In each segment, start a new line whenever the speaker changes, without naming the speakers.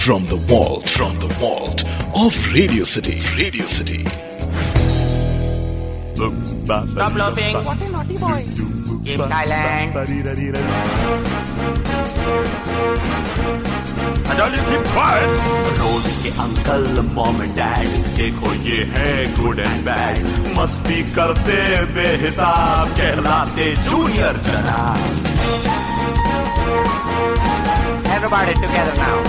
from the vault of Radio City.
Stop laughing. What a naughty boy. Keep silent.
Darling, keep quiet. रोज के uncle mom dad देखो ये है good and bad, मस्ती करते बेहिसाब कहलाते junior जनाब।
Everybody together now.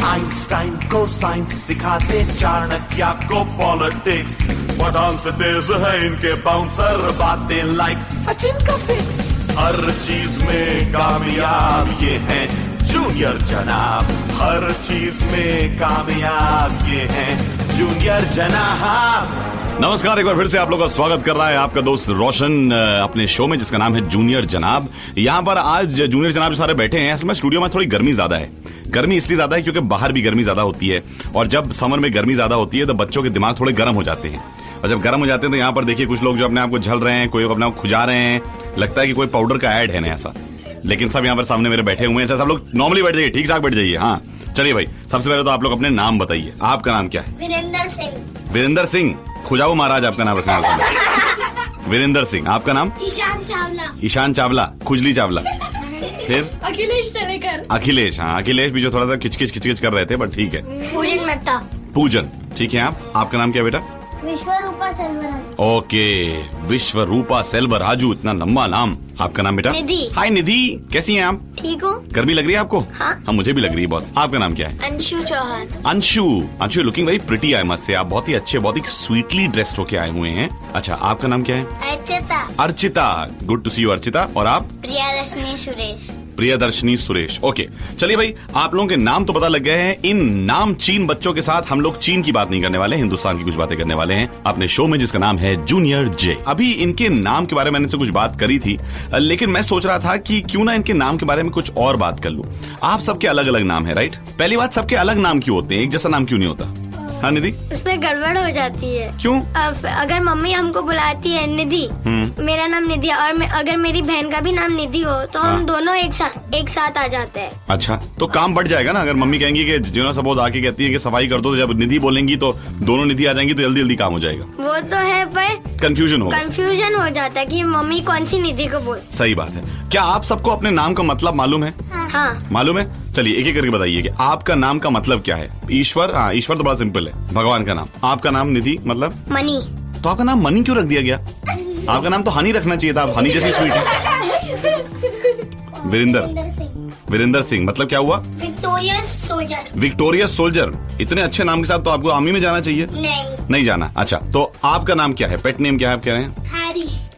आइंस्टाइन को science सिखाते, चाणक्य को पॉलिटिक्स, पठान से तेज है इनके बाउंसर बातें लाइक सचिन का सिक्स। हर चीज में कामयाब ये हैं जूनियर जनाब, हर चीज में कामयाब ये हैं जूनियर जनाब।
नमस्कार, एक बार फिर से आप लोग का स्वागत कर रहा है आपका दोस्त रोशन अपने शो में जिसका नाम है जूनियर जनाब। यहाँ पर आज जूनियर जनाब जो सारे बैठे हैं, असल में स्टूडियो में थोड़ी गर्मी ज्यादा है। गर्मी इसलिए ज्यादा है क्योंकि बाहर भी गर्मी ज्यादा होती है, और जब समर में गर्मी ज्यादा होती है तो बच्चों के दिमाग थोड़े गर्म हो जाते हैं, और जब गर्म हो जाते हैं तो यहाँ पर देखिए कुछ लोग जो अपने आप को झल रहे हैं, कोई अपने आप खुजा रहे हैं, लगता है कि कोई पाउडर का ऐड है नया सा, लेकिन सब यहाँ पर सामने मेरे बैठे हुए हैं। अच्छा, सब लोग नॉर्मली बैठ जाइए, ठीक ठाक बैठ जाइए। हाँ चलिए भाई, सबसे पहले तो आप लोग अपने नाम बताइए। आपका नाम क्या है?
वीरेंद्र सिंह।
वीरेंद्र सिंह खुजाऊ महाराज आपका नाम रखना है। वीरेंद्र सिंह। आपका नाम?
ईशान चावला।
ईशान चावला, खुजली चावला। फिर
अखिलेश तलेकर।
अखिलेश। हाँ, अखिलेश भी जो थोड़ा सा खिचखिच कर रहे थे, बट ठीक है।
पूजन मेहता।
पूजन, ठीक है। आपका नाम क्या बेटा?
विश्वरूपा सेल्वराजू।
ओके, विश्वरूपा सेल्वराजू, इतना लंबा नाम। आपका नाम बेटा?
निधि।
हाय निधि, कैसी हैं आप?
ठीक हो?
गर्मी लग रही है आपको?
हाँ।
मुझे भी लग रही है बहुत। आपका नाम क्या है?
Anshu Chauhan.
Anshu looking very pretty I must say. आप बहुत ही अच्छे, बहुत ही स्वीटली ड्रेस्ड होके आए हुए हैं। अच्छा, आपका नाम क्या है?
Archita.
Archita, good to see you Archita. और आप?
प्रियदर्शनी सुरेश।
प्रियदर्शनी सुरेश। ओके, चलिए भाई, आप लोगों के नाम तो पता लग गए हैं। इन नाम चीन बच्चों के साथ हम लोग चीन की बात नहीं करने वाले, हिंदुस्तान की कुछ बातें करने वाले हैं अपने शो में जिसका नाम है जूनियर जे। अभी इनके नाम के बारे में मैंने इनसे कुछ बात करी थी, लेकिन मैं सोच रहा था कि क्यों ना इनके नाम के बारे में कुछ और बात कर लूं। आप सबके अलग अलग नाम है, राइट? पहली बात, सबके अलग नाम क्यों होते हैं, एक जैसा नाम क्यों नहीं होता? हाँ निधि?
उसमें गड़बड़ हो जाती है।
क्यों?
अगर मम्मी हमको बुलाती है निधि, मेरा नाम निधि, और अगर मेरी बहन का भी नाम निधि हो तो हम दोनों एक साथ आ जाते हैं।
अच्छा, तो काम बढ़ जाएगा ना। अगर मम्मी कहेंगी कि जिन्होंने सपोज आके कहती है कि सफाई कर दो, तो जब निधि बोलेंगी तो दोनों निधि आ जाएंगी, तो जल्दी जल्दी काम हो जाएगा।
वो तो है, पर
कंफ्यूजन
हो जाता है कि मम्मी कौन सी निधि को बोल।
सही बात है। क्या आप सबको अपने नाम का मतलब मालूम है?
हाँ।
मालूम है? चलिए एक एक करके बताइए कि आपका नाम का मतलब क्या है। ईश्वर? हाँ, ईश्वर तो बड़ा सिंपल है, भगवान का नाम। आपका नाम निधि मतलब?
मनी।
तो आपका नाम मनी क्यों रख दिया गया? आपका नाम तो हनी रखना चाहिए था, आप हनी जैसी स्वीट है। वीरेंद्र सिंह मतलब क्या हुआ? Victorious soldier. इतने अच्छे नाम के साथ तो आपको आर्मी में जाना चाहिए। नहीं जाना। अच्छा, तो आपका नाम क्या है? पेट नेम क्या है आप कह रहे हैं?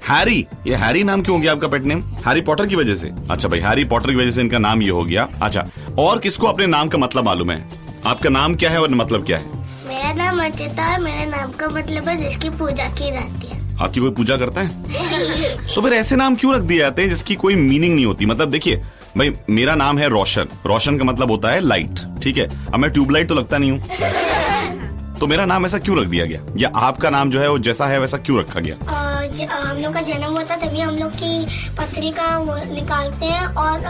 हैरी। ये हैरी नाम क्यों हो गया आपका पेट नेम? हैरी पॉटर की वजह से? अच्छा भाई, हैरी पॉटर की वजह से इनका नाम ये हो गया। अच्छा, और किसको अपने नाम का मतलब मालूम है? आपका नाम क्या है और मतलब क्या है?
मेरा नाम अर्चिता है, मेरे नाम का मतलब है जिसकी पूजा की जाती है।
आपकी कोई पूजा करता है? तो फिर ऐसे नाम क्यों रख दिए जाते हैं जिसकी कोई मीनिंग नहीं होती? मतलब देखिए भाई, मेरा नाम है रोशन। रोशन का मतलब होता है लाइट, ठीक है? अब मैं ट्यूबलाइट तो लगता नहीं हूँ, तो मेरा नाम ऐसा क्यों रख दिया गया? या आपका नाम जो है वो जैसा है वैसा क्यों रखा गया?
हम लोग का जन्म होता तभी हम लोग की पथरी का वो निकालते हैं और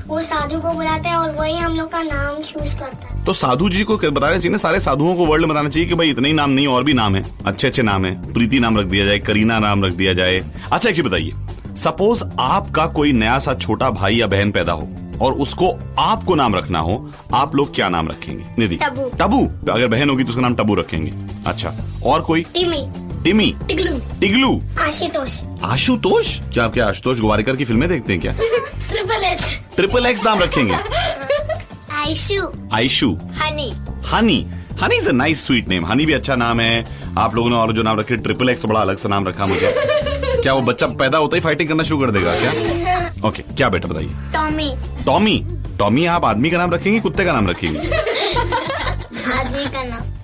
वो साधु को बुलाते हैं और वही हम लोग का नाम चूज करता है।
तो साधु जी को बताना चाहिए ना, सारे साधुओं को वर्ल्ड में बताना चाहिए कि भाई इतने ही नाम नहीं, और भी नाम है, अच्छे अच्छे नाम है। प्रीति नाम रख दिया जाए, करीना नाम रख दिया जाए। अच्छा एक चीज बताइए, सपोज आपका कोई नया सा छोटा भाई या बहन पैदा हो और उसको आपको नाम रखना हो, आप लोग क्या नाम रखेंगे? निधि? टबू। अगर बहन होगी तो उसका नाम टबू रखेंगे। अच्छा, और कोई? टिमी। टिगलू। आशुतोष। क्या आपके आशुतोष गोवारिकर की फिल्में देखते हैं क्या? ट्रिपल एक्स नाम रखेंगे। Aishu. Honey is a nice sweet name. Honey भी अच्छा नाम है आप लोगों ने। और जो नाम रखे ट्रिपल एक्स, तो बड़ा अलग सा नाम रखा मुझे। क्या वो बच्चा पैदा होता ही फाइटिंग करना शुरू कर देगा क्या? ओके, क्या बेटा बताइए? टॉमी आप आदमी का नाम रखेंगे, कुत्ते का नाम रखेंगे?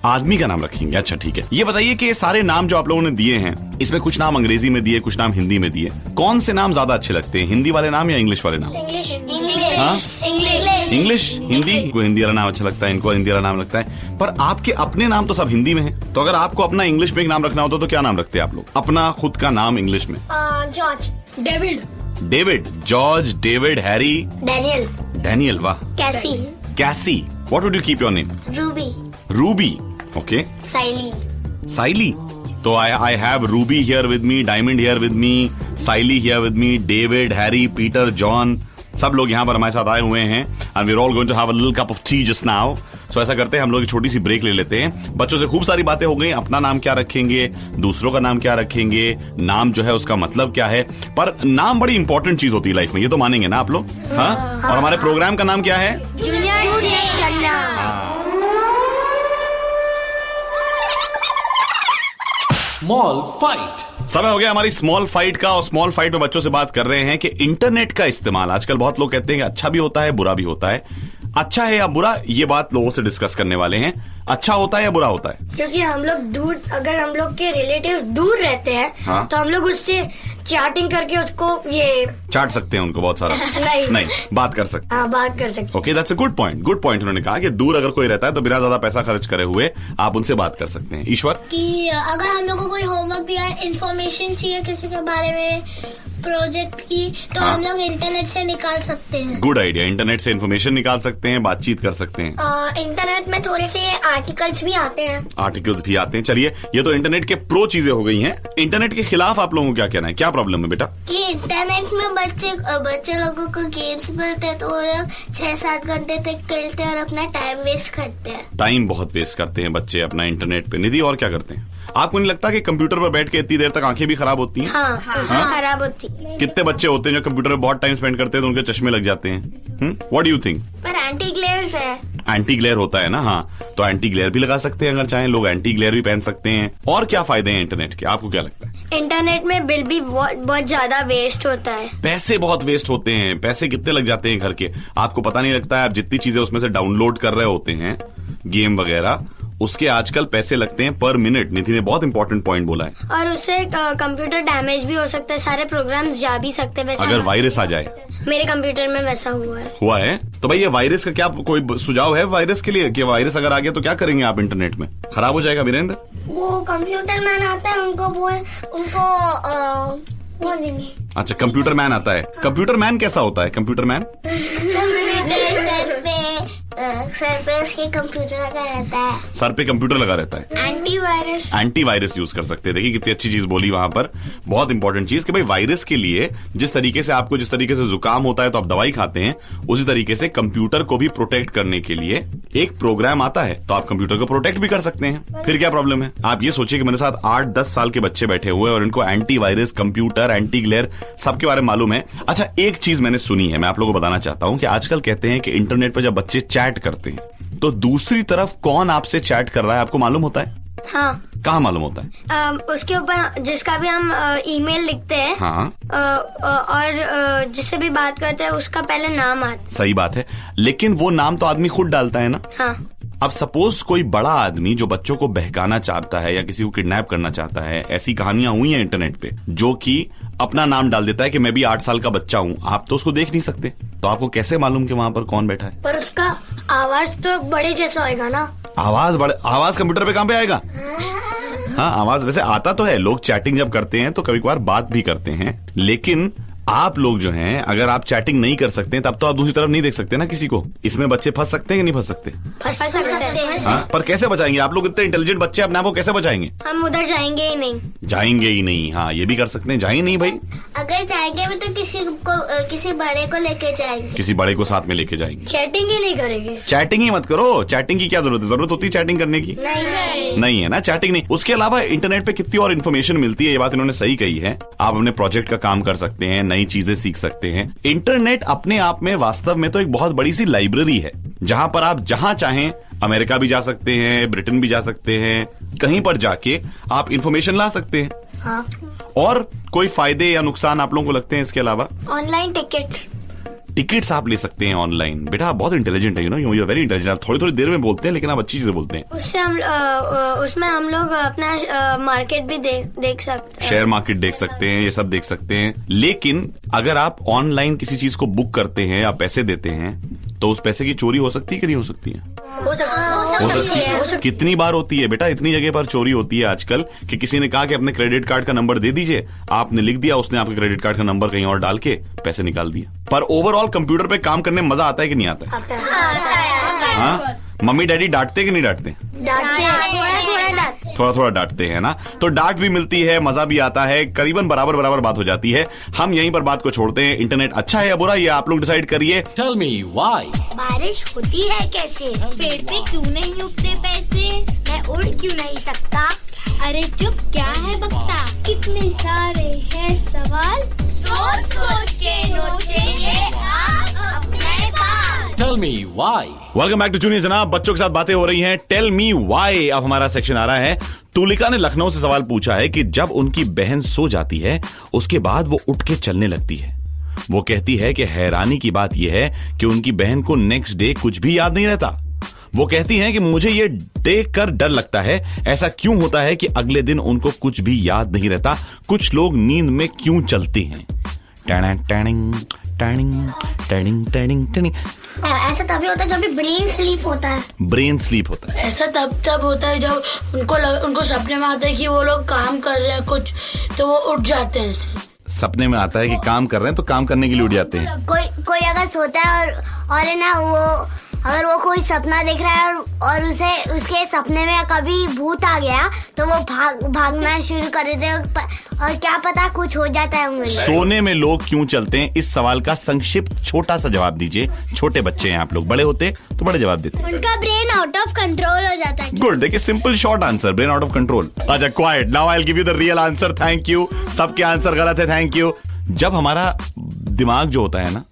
आदमी का नाम रखेंगे। अच्छा ठीक है। ये बताइए कि ये सारे नाम जो आप लोगों ने दिए हैं, इसमें कुछ नाम अंग्रेजी में दिए, कुछ नाम हिंदी में दिए, कौन से नाम ज्यादा अच्छे लगते हैं? हिंदी वाले नाम या इंग्लिश वाले नाम? इंग्लिश। हिंदी को हिंदी वाला नाम अच्छा लगता है, इनको हिंदी वाला नाम लगता है, पर आपके अपने नाम तो सब हिंदी में है। तो अगर आपको अपना इंग्लिश में एक नाम रखना होता तो क्या नाम रखते हैं आप लोग? अपना खुद का नाम इंग्लिश में?
George.
David, George, David, Harry,
Daniel.
वाह।
कैसी।
What would you keep your name?
Ruby,
Ruby. Okay.
Saili.
Saili. तो I have Ruby here with me, diamond here with me, Saili here with me, David, Harry, Peter, John, सब लोग यहाँ पर हमारे साथ आए हुए हैं. And we are all going to have a little cup of tea just now. So ऐसा करते हैं, हम लोग एक छोटी सी ब्रेक ले लेते हैं. बच्चों से खूब सारी बातें हो गई. अपना नाम क्या रखेंगे, दूसरों का नाम क्या रखेंगे, नाम जो है उसका मतलब क्या है. पर नाम बड़ी इंपॉर्टेंट चीज होती है लाइफ में, ये तो मानेंगे ना आप लोग? हाँ. और हमारे प्रोग्राम का नाम क्या है?
जूनियर जना.
Small fight.
समय हो गया हमारी स्मॉल फाइट का. और स्मॉल फाइट में बच्चों से बात कर रहे हैं कि इंटरनेट का इस्तेमाल आजकल बहुत लोग कहते हैं कि अच्छा भी होता है, बुरा भी होता है. अच्छा है या बुरा, ये बात लोगों से डिस्कस करने वाले हैं. अच्छा होता है या बुरा होता है?
क्योंकि हम लोग दूर, अगर हम लोग के रिलेटिव्स दूर रहते हैं,
हाँ?
तो हम लोग उससे चैटिंग करके उसको ये
चाट सकते हैं उनको बहुत सारा. नहीं, बात कर सकते.
हाँ, बात कर सकते.
Okay, that's a good point. Good point. उन्होंने कहा कि दूर अगर कोई रहता है तो बिना ज्यादा पैसा खर्च करे हुए आप उनसे बात कर सकते हैं. ईश्वर,
कि अगर हम लोग को कोई होमवर्क दिया है, इंफॉर्मेशन चाहिए किसी के बारे में, प्रोजेक्ट की, तो
हाँ?
हम लोग इंटरनेट से निकाल सकते हैं.
Good idea. इंटरनेट से इन्फॉर्मेशन निकाल सकते हैं, बातचीत कर सकते हैं.
इंटरनेट में थोड़े से आर्टिकल्स भी आते हैं.
आर्टिकल्स भी आते हैं. चलिए, ये तो इंटरनेट के प्रो चीजें हो गई हैं. इंटरनेट के खिलाफ आप लोगों को क्या कहना है? क्या प्रॉब्लम है बेटा?
कि इंटरनेट में बच्चे लोगों को गेम्स मिलते हैं, तो वो लोग 6-7 घंटे तक खेलते हैं और अपना टाइम वेस्ट करते हैं.
टाइम बहुत वेस्ट करते हैं बच्चे अपना इंटरनेट पे. निधि, और क्या करते हैं? आपको नहीं लगता कि कंप्यूटर पर बैठ के इतनी देर तक आंखें भी खराब होती हैं?
हाँ, खराब होती है.
कितने बच्चे होते हैं जो कंप्यूटर पे बहुत टाइम स्पेंड करते हैं तो उनके चश्मे लग जाते हैं. What do you think?
पर एंटी ग्लेयर्स है.
एंटी ग्लेयर होता है ना. हाँ, तो एंटी ग्लेयर भी लगा सकते हैं अगर चाहें. लोग एंटी ग्लेयर भी पहन सकते हैं. और क्या फायदे हैं इंटरनेट के, आपको क्या लगता है?
इंटरनेट में बिल भी बहुत ज्यादा वेस्ट होता है.
पैसे बहुत वेस्ट होते हैं. पैसे कितने लग जाते हैं घर के, आपको पता नहीं लगता है. आप जितनी चीजें उसमें से डाउनलोड कर रहे होते हैं, गेम वगैरह, उसके आजकल पैसे लगते हैं पर मिनट. निधि ने बहुत इंपॉर्टेंट पॉइंट बोला है.
और उससे कंप्यूटर डैमेज भी हो सकता है, सारे प्रोग्राम्स जा भी सकते हैं. वैसे
अगर वायरस आ जाए.
मेरे कंप्यूटर में वैसा हुआ है.
तो भाई, ये वायरस का क्या कोई सुझाव है वायरस के लिए? कि वायरस अगर आ गया तो क्या करेंगे आप? इंटरनेट में खराब हो जाएगा. वीरेंद्र,
वो कंप्यूटर मैन आता है, उनको देंगे.
अच्छा, कंप्यूटर मैन आता है. कंप्यूटर मैन कैसा होता है? कंप्यूटर मैन
सर पे उसके कंप्यूटर लगा रहता है.
सर पे कंप्यूटर लगा रहता है. एंटीवायरस यूज कर सकते हैं. देखिए कितनी अच्छी चीज बोली वहां पर. बहुत इंपॉर्टेंट चीज कि भाई, वायरस के लिए जिस तरीके से जुकाम होता है तो आप दवाई खाते हैं, उसी तरीके से कंप्यूटर को भी प्रोटेक्ट करने के लिए एक प्रोग्राम आता है, तो आप कंप्यूटर को प्रोटेक्ट भी कर सकते हैं. फिर क्या प्रॉब्लम है? आप ये सोचिए कि मेरे साथ 8-10 साल के बच्चे बैठे हुए और इनको एंटीवायरस, कंप्यूटर, एंटी ग्लेयर सबके बारे में मालूम है. अच्छा, एक चीज मैंने सुनी है, मैं आप लोगों को बताना चाहता हूं कि आजकल कहते हैं कि इंटरनेट पर जब बच्चे चैट करते हैं तो दूसरी तरफ कौन आपसे चैट कर रहा है आपको मालूम होता है?
हाँ.
कहाँ मालूम होता है?
उसके ऊपर जिसका भी हम ईमेल लिखते हैं,
हाँ,
और जिससे भी बात करते हैं उसका पहले नाम आता है.
सही बात है, लेकिन वो नाम तो आदमी खुद डालता है ना.
हाँ.
अब सपोज कोई बड़ा आदमी जो बच्चों को बहकाना चाहता है या किसी को किडनैप करना चाहता है, ऐसी कहानियां हुई हैं इंटरनेट पे, जो कि अपना नाम डाल देता है कि मैं भी 8 साल का बच्चा हूं. आप तो उसको देख नहीं सकते, तो आपको कैसे मालूम कि वहां पर कौन बैठा है?
पर उसका आवाज तो बड़े जैसा होगा ना.
आवाज कंप्यूटर पे कहां पे आएगा? हाँ, आवाज वैसे आता तो है. लोग चैटिंग जब करते हैं तो कभी कभार बात भी करते हैं, लेकिन आप लोग जो हैं, अगर आप चैटिंग नहीं कर सकते तब तो आप दूसरी तरफ नहीं देख सकते ना किसी को. इसमें बच्चे फंस सकते हैं कि नहीं फंस सकते?
फंस सकते हैं.
हाँ, पर कैसे बचाएंगे? आप लोग इतने इंटेलिजेंट बच्चे, अपने आप को कैसे बचाएंगे?
हम उधर जाएंगे ही नहीं.
हाँ, ये भी कर सकते हैं. जाएंगे नहीं भाई.
अगर जाएंगे भी तो किसी बड़े को लेके जाएंगे.
किसी बड़े को साथ में लेके जाएंगे.
चैटिंग ही नहीं करेंगे.
चैटिंग ही मत करो. चैटिंग की क्या जरूरत है? जरूरत होती है चैटिंग करने की? नहीं है ना, चैटिंग नहीं. उसके अलावा इंटरनेट पे कितनी और इन्फॉर्मेशन मिलती है. ये बात इन्होंने सही कही है. आप अपने प्रोजेक्ट का काम कर सकते हैं, नई चीजें सीख सकते हैं. इंटरनेट अपने आप में वास्तव में तो एक बहुत बड़ी सी लाइब्रेरी है, जहां पर आप जहां चाहें, अमेरिका भी जा सकते हैं, ब्रिटेन भी जा सकते हैं, कहीं पर जाके आप इंफॉर्मेशन ला सकते हैं.
हाँ.
और कोई फायदे या नुकसान आप लोगों को लगते हैं इसके अलावा?
ऑनलाइन टिकट्स
आप ले सकते हैं ऑनलाइन. बेटा आप बहुत इंटेलिजेंट है, यू आर वेरी इंटेलिजेंट. आप थोड़ी देर में बोलते हैं लेकिन आप अच्छी चीजें बोलते हैं.
उसमें हम लोग अपना मार्केट भी देख सकते हैं.
शेयर मार्केट देख सकते हैं, ये सब देख सकते हैं. लेकिन अगर आप ऑनलाइन किसी चीज को बुक करते हैं या पैसे देते हैं तो उस पैसे की चोरी हो सकती है कि नहीं हो सकती है?
हो सकती है.
कितनी बार होती है बेटा? इतनी जगह पर चोरी होती है आजकल कि किसी ने कहा कि अपने क्रेडिट कार्ड का नंबर दे दीजिए, आपने लिख दिया, उसने आपके क्रेडिट कार्ड का नंबर कहीं और डाल के पैसे निकाल दिए. पर ओवरऑल कंप्यूटर पे काम करने में मजा आता है कि नहीं आता है? हाँ, मम्मी डैडी डांटते कि नहीं डांटते? थोड़ा थोड़ा डांटते हैं ना। तो डांट भी मिलती है, मजा भी आता है, करीबन बराबर बराबर बात हो जाती है। हम यहीं पर बात को छोड़ते हैं। इंटरनेट अच्छा है या बुरा, ये आप लोग डिसाइड करिए।
Tell me why?
बारिश होती है कैसे?
पेड़ पे क्यों नहीं उगते पैसे?
मैं उड़ क्यों नहीं सकता?
अरे चुप क्या है बकता?
कितने सारे हैं सवाल,
सोच सोच के नोचेंगे आप अपने बाल।
Tell me why?
Welcome back to Junior Janab. बच्चों के साथ बातें हो रही हैं। टेल मी व्हाई अब हमारा सेक्शन आ रहा है। तुलिका ने लखनऊ से सवाल पूछा है कि जब उनकी बहन सो जाती है उसके बाद वो उठ के चलने लगती है। वो कहती है कि हैरानी की बात यह है कि उनकी बहन को नेक्स्ट डे कुछ भी याद नहीं रहता। वो कहती हैं कि मुझे ये देख कर डर लगता है, ऐसा क्यों होता है कि अगले दिन उनको कुछ भी याद नहीं रहता? कुछ लोग नींद में क्यों चलते हैं? Tanning tanning tanning tanning tanning tanning.
ऐसा तभी होता है जब भी ब्रेन स्लीप होता है।
ब्रेन स्लीप होता है।
ऐसा तब होता है जब उनको सपने में आता है कि वो लोग काम कर रहे हैं कुछ, तो वो उठ जाते हैं ऐसे।
सपने में आता है कि काम कर रहे हैं तो काम करने के लिए उठ जाते हैं।
कोई अगर सोता है और है ना, वो अगर वो कोई सपना देख रहा है और उसे उसके सपने में कभी भूत आ गया तो वो भागना शुरू कर देते हैं और क्या पता कुछ हो जाता है उन्हें।
सोने में लोग क्यों चलते हैं, इस सवाल का संक्षिप्त छोटा सा जवाब दीजिए। छोटे बच्चे हैं आप लोग, बड़े होते तो बड़े जवाब देते।
उनका ब्रेन आउट ऑफ कंट्रोल हो जाता है।
गुड, देखिए simple short answer, brain out of control. अच्छा quite, now I will give you the real answer. Thank you. सबके आंसर गलत है, थैंक यू। जब हमारा दिमाग जो होता है ना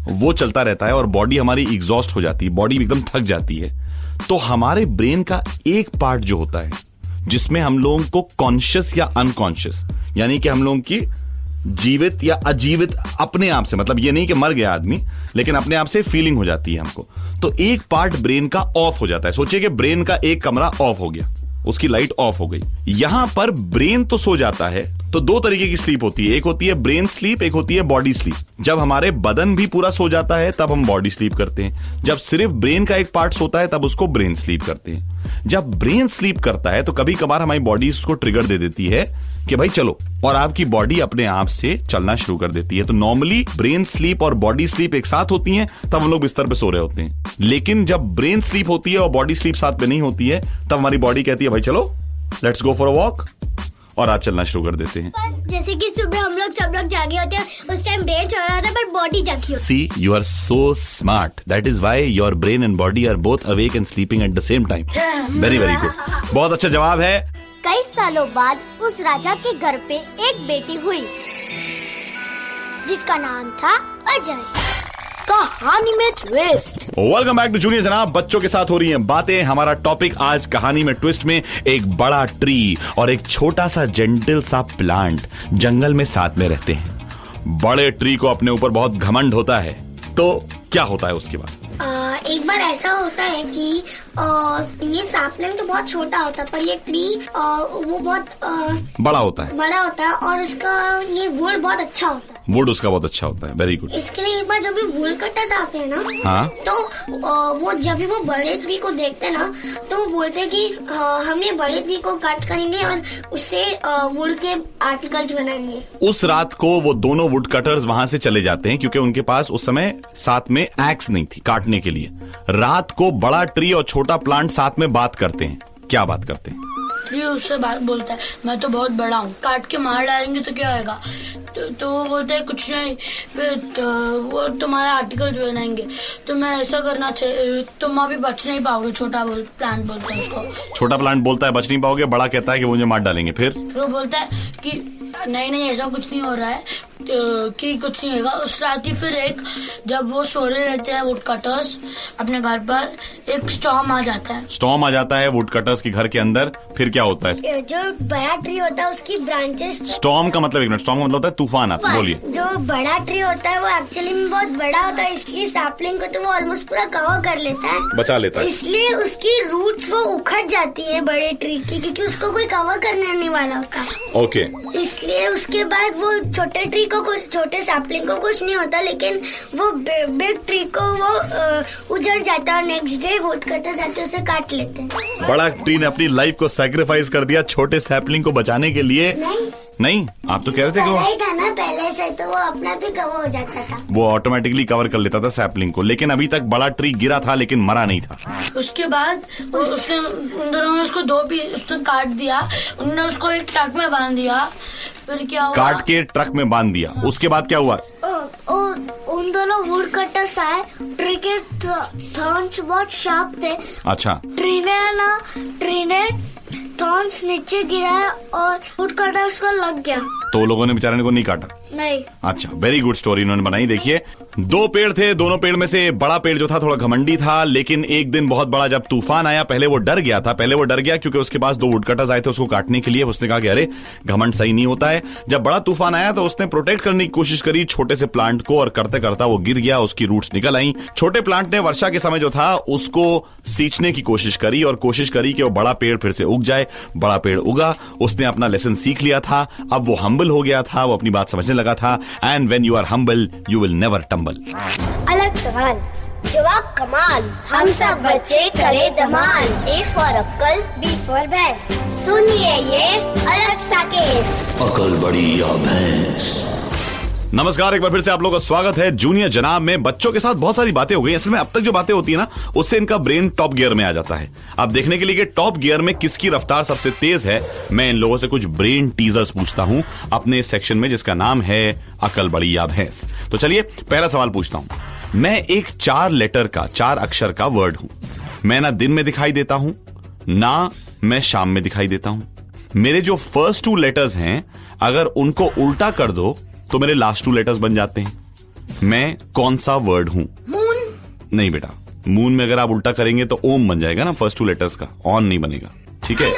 वो चलता रहता है और बॉडी हमारी एग्जॉस्ट हो जाती है, बॉडी एकदम थक जाती है, तो हमारे ब्रेन का एक पार्ट जो होता है जिसमें हम लोगों को कॉन्शियस या अनकॉन्शियस, यानी कि हम लोगों की जीवित या अजीवित अपने आप से, मतलब ये नहीं कि मर गया आदमी लेकिन अपने आप से फीलिंग हो जाती है हमको, तो एक पार्ट ब्रेन का ऑफ हो जाता है। सोचिए कि ब्रेन का एक कमरा ऑफ हो गया, उसकी लाइट ऑफ हो गई। यहां पर ब्रेन तो सो जाता है। तो दो तरीके की स्लीप होती है, एक होती है ब्रेन स्लीप, एक होती है बॉडी स्लीप। जब हमारे बदन भी पूरा सो जाता है तब हम बॉडी स्लीप करते हैं। जब सिर्फ ब्रेन का एक पार्ट सोता है तब उसको ब्रेन स्लीप करते हैं। जब ब्रेन स्लीप करता है तो कभी कभार हमारी बॉडी उसको ट्रिगर दे देती है कि भाई चलो, और आपकी बॉडी अपने आप से चलना शुरू कर देती है। तो नॉर्मली ब्रेन स्लीप और बॉडी स्लीप एक साथ होती हैं, तब हम लोग बिस्तर पे सो रहे होते हैं। लेकिन जब ब्रेन स्लीप होती है और बॉडी स्लीप साथ में नहीं होती है तब हमारी बॉडी कहती है भाई चलो let's go for a walk, और आप चलना शुरू कर देते हैं।
जैसे कि सुबह हम लोग सब लोग जागे होते हैं, उस टाइम ब्रेन सो रहा होता है पर बॉडी जागी होती है।
See, you are so smart, that is why your brain and body are both awake and sleeping at the same time. Very very good, बहुत अच्छा जवाब है।
कई सालों बाद उस राजा के घर पे एक बेटी हुई जिसका नाम था अजय।
कहानी में twist.
Welcome back to Junior Janab. बच्चों के साथ हो रही हैं बातें। हमारा टॉपिक आज कहानी में ट्विस्ट में एक बड़ा ट्री और एक छोटा सा जेंटल सा प्लांट जंगल में साथ में रहते हैं। बड़े ट्री को अपने ऊपर बहुत घमंड होता है, तो क्या होता है उसके बाद?
एक बार ऐसा होता है कि ये सैपलिंग तो बहुत छोटा होता है पर ये ट्री वो बहुत
बड़ा होता है
और उसका ये वुड बहुत अच्छा होता है।
वुड उसका बहुत अच्छा होता है। Very good.
इसके लिए एक बार जब भी वुड कटर्स आते हैं ना,
हाँ?
तो वो जब भी वो बड़े ट्री को देखते हैं ना तो वो बोलते हैं कि हम ये बड़े ट्री को कट करेंगे और उससे वुड के आर्टिकल्स बनाएंगे।
उस रात को वो दोनों वुड कटर्स वहां से चले जाते हैं क्योंकि उनके पास उस समय साथ में एक्स नहीं थी काटने के लिए। रात को बड़ा ट्री और छोटा प्लांट साथ में बात करते हैं। क्या बात करते हैं?
ट्री उससे बात बोलता है, मैं तो बहुत बड़ा हूँ, काट के मार डालेंगे तो क्या होगा? तो वो बोलता है कुछ नहीं, फिर तो वो तुम्हारा आर्टिकल बनाएंगे, तो मैं ऐसा करना चाहिए, तुम अभी बच नहीं पाओगे। प्लांट बोलता है उसको। छोटा
प्लांट बोलता है बच नहीं पाओगे, बड़ा कहता है कि मुझे मार डालेंगे। फिर
वो बोलता है कि नहीं ऐसा कुछ नहीं हो रहा है, कि कुछ नहीं होगा। उस रात ही फिर जब वो सो रहे रहते हैं वुड कटर्स अपने घर पर, एक स्टॉर्म आ जाता है वुड कटर्स के घर के अंदर। फिर क्या होता है?
जो बड़ा ट्री होता है उसकी ब्रांचेस।
स्टॉर्म का मतलब, एक मिनट, स्टॉर्म का मतलब होता है तूफान आता है। बोलिए।
जो बड़ा ट्री होता है वो एक्चुअली में बहुत बड़ा होता है, इसलिए सैपलिंग को तो वो ऑलमोस्ट पूरा कवर कर लेता है,
बचा लेता है।
इसलिए उसकी रूट्स वो उखड़ जाती है बड़े ट्री की, क्योंकि उसको कोई कवर करने नहीं वाला होता।
ओके।
इसलिए उसके बाद वो छोटे ट्री को छोटे सैपलिंग को कुछ नहीं होता, लेकिन वो बिग ट्री को वो उजड़ जाता है और नेक्स्ट डे वुड कटर जाके उसे काट लेते हैं।
बड़ा ट्री ने अपनी लाइफ को सैक्रिफाइस कर दिया छोटे सैपलिंग को बचाने के लिए।
नहीं,
आप तो कह रहे थे कि
था ना, पहले से तो वो अपना भी कवर हो जाता था।
वो ऑटोमेटिकली कवर कर लेता था सैपलिंग को, लेकिन अभी तक बड़ा ट्री गिरा था लेकिन मरा नहीं था।
उसके बाद उसने उन दोनों ने उसको 2 पीस उसने काट दिया, उन्होंने उसको एक ट्रक में बांध दिया। फिर क्या हुआ?
काट के ट्रक में बांध दिया। उसके बाद क्या हुआ?
उन दोनों वुड कटर्स आए, ट्री के थॉर्न्स बहुत शार्प थे।
अच्छा,
ट्री ने थॉर्न्स नीचे गिराया और वुड कटर्स को लग गया।
तो लोगों ने बेचारे को नहीं काटा?
नहीं।
अच्छा, वेरी गुड स्टोरी इन्होंने बनाई। देखिए, 2 पेड़ थे, दोनों पेड़ में से बड़ा पेड़ जो था थोड़ा घमंडी था, लेकिन एक दिन बहुत बड़ा जब तूफान आया, पहले वो डर गया क्योंकि उसके पास 2 वुडकटर्स आए थे उसको काटने के लिए। उसने कहा कि अरे घमंड सही नहीं होता है। जब बड़ा तूफान आया तो उसने प्रोटेक्ट करने की कोशिश करी छोटे से प्लांट को, और करते करता वो गिर गया, उसकी रूट्स निकल आई। छोटे प्लांट ने वर्षा के समय जो था उसको सींचने की कोशिश करी और कोशिश करी कि वो बड़ा पेड़ फिर से उग जाए। बड़ा पेड़ उगा, उसने अपना लेसन सीख लिया था, अब वो हम्बल हो गया था, वो अपनी बात समझने लगा था। And when you are humble you will never tumble.
अलग सवाल, जवाब कमाल, हम सब बच्चे करे धमाल। A for अक्कल, B for भैंस, सुनिए ये अलग सा केस।
अकल बड़ी या भैंस।
नमस्कार, एक बार फिर से आप लोगों का स्वागत है जूनियर जनाब में। बच्चों के साथ बहुत सारी बातें हो गई। असल में अब तक जो बातें होती है ना, उससे इनका ब्रेन टॉप गियर में आ जाता है। अब देखने के लिए कि टॉप गियर में किसकी रफ्तार सबसे तेज है, मैं इन लोगों से कुछ ब्रेन टीजर्स पूछता हूं अपने सेक्शन में जिसका नाम है अकल बड़ी या भैंस। तो चलिए पहला सवाल पूछता हूं। मैं एक 4 अक्षर का वर्ड हूं। मैं ना दिन में दिखाई देता हूं, ना मैं शाम में दिखाई देता हूं। मेरे जो फर्स्ट 2 लेटर्स हैं, अगर उनको उल्टा कर दो तो मेरे लास्ट 2 लेटर्स बन जाते हैं। मैं कौन सा वर्ड हूं?
मून।
नहीं बेटा, मून में अगर आप उल्टा करेंगे तो ओम बन जाएगा ना, फर्स्ट 2 लेटर्स का, ऑन नहीं बनेगा। ठीक है,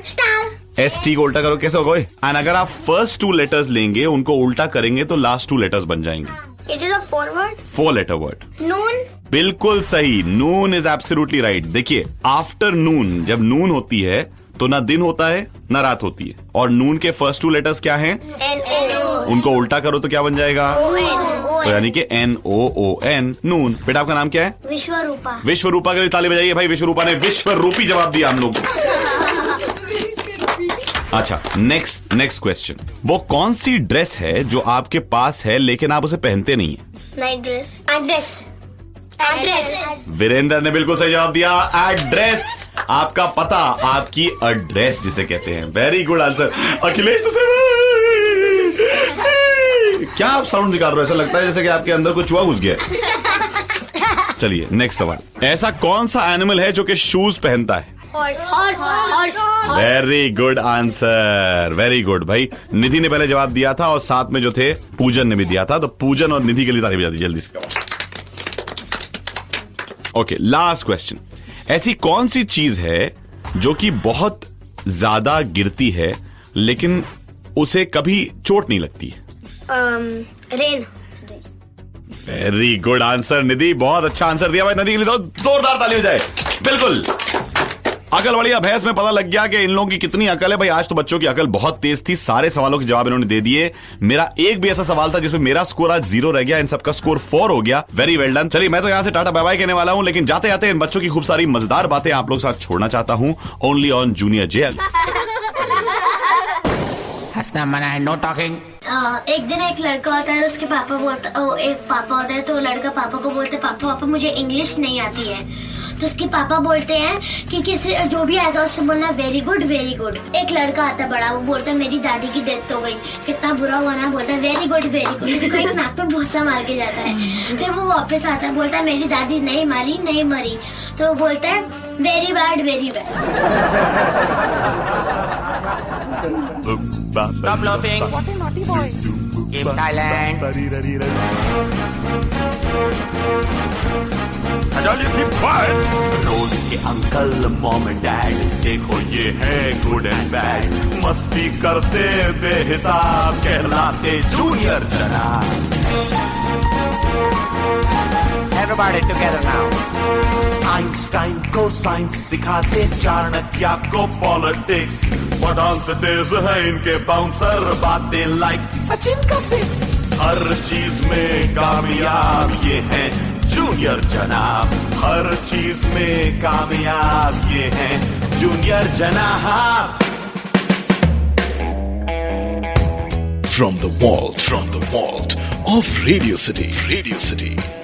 स्टार।
ST को उल्टा करो, कैसे होगा? एंड अगर आप फर्स्ट 2 लेटर्स लेंगे, उनको उल्टा करेंगे तो लास्ट 2 लेटर्स बन जाएंगे।
It is a 4
letter word.
Noon.
बिल्कुल सही, नून इज एब्सोल्युटली राइट। देखिए, आफ्टरनून, जब नून होती है तो ना दिन होता है ना रात होती है, और नून के फर्स्ट 2 लेटर्स क्या हैं? उनको उल्टा करो तो क्या बन जाएगा? तो यानी कि NOON, नून। बेटा आपका नाम क्या है?
विश्वरूपा।
विश्वरूपा के लिए ताली बजाइए भाई। विश्वरूपा ने विश्वरूपी जवाब दिया हम लोग। अच्छा, नेक्स्ट क्वेश्चन। वो कौन सी ड्रेस है जो आपके पास है लेकिन आप उसे पहनते नहीं है?
Night dress. एड्रेस।
वीरेंद्र ने बिल्कुल सही जवाब दिया, एड्रेस। आपका पता, आपकी एड्रेस जिसे कहते हैं। Very good answer. अखिलेश क्या आप साउंड निकाल रहे हो? ऐसा लगता है जैसे कि आपके अंदर कोई चूहा घुस गया। चलिए नेक्स्ट सवाल। ऐसा कौन सा एनिमल है जो कि शूज पहनता है? Very good answer, very good भाई। निधि ने पहले जवाब दिया था और साथ में जो थे पूजन ने भी दिया था, तो पूजन और निधि के लिए ताली बजा दी जल्दी से। Okay, last question. ऐसी कौन सी चीज है जो कि बहुत ज्यादा गिरती है लेकिन उसे कभी चोट नहीं लगती है?
रेन।
वेरी गुड आंसर निधि, बहुत अच्छा आंसर दिया भाई। निधि के लिए तो जोरदार ताली हो जाए। बिल्कुल, अकल वाली भैंस में पता लग गया कि इन लोगों की कितनी अकल है भाई। आज तो बच्चों की अकल बहुत तेज थी, सारे सवालों के जवाब इन्होंने दे दिए। मेरा एक भी ऐसा सवाल था जिसमें मेरा स्कोर आज 0 रह गया, इन सबका स्कोर 4 हो गया। Very well done. चलिए मैं तो यहां से टाटा बाय बाय कहने वाला हूं, लेकिन जाते जाते इन बच्चों की खूब सारी मजेदार बातें आप लोग साथ छोड़ना चाहता हूं, ओनली ऑन जूनियर जेल।
हंसना मना है, नो टॉकिंग।
एक दिन एक लड़का होता है, उसके पापा बोलता, एक पापा होता है, तो लड़का पापा को बोलते, पापा मुझे इंग्लिश नहीं आती है। तो उसके पापा बोलते हैं कि किसी जो भी आएगा उससे बोलना वेरी गुड वेरी गुड। एक लड़का आता बड़ा, वो बोलता है मेरी दादी की डेथ हो गई, कितना बुरा हुआ ना, बोलता है वेरी गुड वेरी गुड। उसको एक नाक पर भूसा मार के जाता है। फिर वो वापस आता है, बोलता है मेरी दादी नहीं मरी। तो वो बोलता है very bad very bad.
Stop laughing.
What a naughty boy.
Keep silent.
रोज के अंकल मॉम एंड डैड, देखो ये है गुड एंड बैड। मस्ती करते बेहिसाब, कहलाते जूनियर जनाब।
Everybody together now.
आइंस्टाइन को साइंस सिखाते, चाणक्य को पॉलिटिक्स। पठान से तेज है इनके बाउंसर, बातें लाइक सचिन का 6। हर चीज में कामयाब ये है जूनियर जनाब, हर चीज में कामयाब ये है जूनियर जनाब।
from the vault of Radio City.